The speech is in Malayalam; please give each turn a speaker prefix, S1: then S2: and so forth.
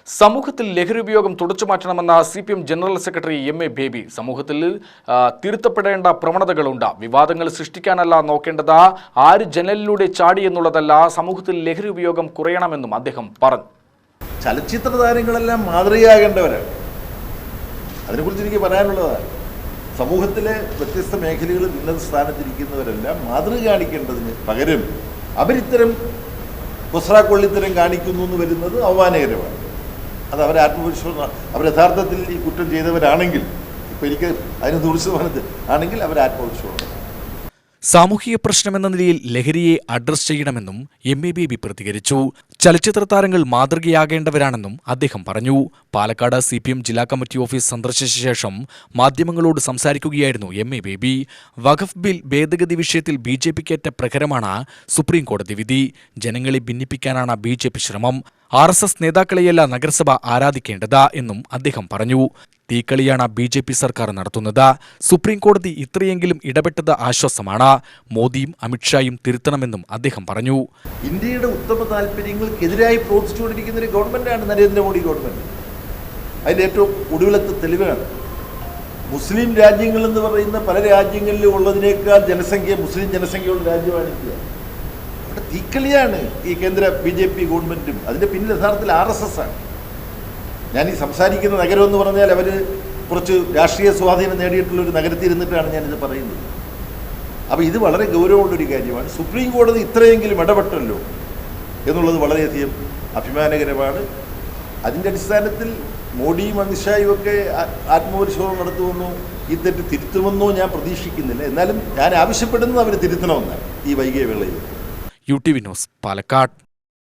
S1: സമൂഹത്തിൽ ലഹരി ഉപയോഗം തുടച്ചുമാറ്റണമെന്ന CPM general secretary MA baby. സമൂഹത്തിൽ തിരുത്തപ്പെടേണ്ട പ്രവണതകളുണ്ട്. വിവാദങ്ങൾ സൃഷ്ടിക്കാനല്ല നോക്കേണ്ടത്, ആര് ജനലിലൂടെ ചാടി എന്നുള്ളതല്ല, സമൂഹത്തിൽ ലഹരി ഉപയോഗം കുറയണമെന്നും അദ്ദേഹം പറഞ്ഞു.
S2: ചലച്ചിത്ര താരങ്ങളെല്ലാം മാതൃകയാകേണ്ടവരാണ്. അതിനെക്കുറിച്ച് എനിക്ക് പറയാനുള്ളതാണ്. സമൂഹത്തിലെ വ്യത്യസ്ത മേഖലകളിൽ ഉന്നത സ്ഥാനത്തിരിക്കുന്നവരെല്ലാം മാതൃക കാണിക്കേണ്ടതിന് പകരം അവരിത്തരം കൊസ്രാക്കൊള്ളിത്തരം കാണിക്കുന്നു എന്ന് വരുന്നത് അവമാനകരമാണ്. അത് അവരെ ആത്മവിശ്വാസം, അവർ യഥാർത്ഥത്തിൽ ഈ കുറ്റം ചെയ്തവരാണെങ്കിൽ, ഇപ്പം എനിക്ക് അതിന് 100% ആണെങ്കിൽ അവർ ആത്മവിശ്വാസം.
S1: സാമൂഹിക പ്രശ്നമെന്ന നിലയിൽ ലഹരിയെ അഡ്രസ് ചെയ്യണമെന്നും MA ബേബി പ്രതികരിച്ചു. ചലച്ചിത്ര താരങ്ങൾ മാതൃകയാകേണ്ടവരാണെന്നും അദ്ദേഹം പറഞ്ഞു. പാലക്കാട് CPM ജില്ലാ കമ്മിറ്റി ഓഫീസ് സന്ദർശിച്ച ശേഷം മാധ്യമങ്ങളോട് സംസാരിക്കുകയായിരുന്നു MA ബേബി. വഖഫ് ബിൽ ഭേദഗതി വിഷയത്തിൽ BJPക്കേറ്റ പ്രഹരമാണ് സുപ്രീം കോടതി വിധി. ജനങ്ങളെ ഭിന്നിപ്പിക്കാനാണ് BJP ശ്രമം. RSS നേതാക്കളെയല്ല നഗരസഭ ആരാധിക്കേണ്ടത് എന്നും അദ്ദേഹം പറഞ്ഞു. തീക്കളിയാണ് BJP സർക്കാർ നടത്തുന്നത്. സുപ്രീം കോടതി ഇത്രയെങ്കിലും ഇടപെട്ടത് ആശ്വാസമാണ്. മോദിയും അമിത്ഷായും തിരുത്തണമെന്നും അദ്ദേഹം പറഞ്ഞു.
S2: ഇന്ത്യയുടെ ഉത്തമ താല്പര്യങ്ങൾക്കെതിരായി പ്രവർത്തിച്ചുകൊണ്ടിരിക്കുന്ന ഒരു ഗവൺമെന്റാണ് നരേന്ദ്രമോദി ഗവൺമെന്റ്. അതിൻ്റെ ഏറ്റവും ഒടുവിലത്തെ തെളിവാണ് മുസ്ലിം രാജ്യങ്ങളെന്ന് പറയുന്ന പല രാജ്യങ്ങളിലും ഉള്ളതിനേക്കാൾ മുസ്ലിം ജനസംഖ്യയുള്ള രാജ്യമാണ് ഇന്ത്യ. അവിടെ തീക്കളിയാണ് ഈ കേന്ദ്ര BJP ഗവൺമെന്റും. അതിൻ്റെ പിന്നിൽ യഥാർത്ഥത്തിൽ RSS ആണ്. ഞാൻ ഈ സംസാരിക്കുന്ന നഗരം എന്ന് പറഞ്ഞാൽ അവർ കുറച്ച് രാഷ്ട്രീയ സ്വാധീനം നേടിയിട്ടുള്ള ഒരു നഗരത്തിൽ ഇരുന്നിട്ടാണ് ഞാനിത് പറയുന്നത്. അപ്പോൾ ഇത് വളരെ ഗൗരവമുള്ളൊരു കാര്യമാണ്. സുപ്രീം കോടതി ഇത്രയെങ്കിലും ഇടപെട്ടല്ലോ എന്നുള്ളത് വളരെയധികം അഭിമാനകരമാണ്. അതിൻ്റെ അടിസ്ഥാനത്തിൽ മോഡിയും അമിത്ഷായും ഒക്കെ ആത്മപരിശോധന നടത്തുമെന്നോ ഈ തെറ്റ് തിരുത്തുമെന്നോ ഞാൻ പ്രതീക്ഷിക്കുന്നില്ല. എന്നാലും ഞാൻ ആവശ്യപ്പെടുന്നത് അവർ തിരുത്തണമെന്നാണ് ഈ വൈകിയ വേളയിൽ.
S1: UTV news, Palakkad.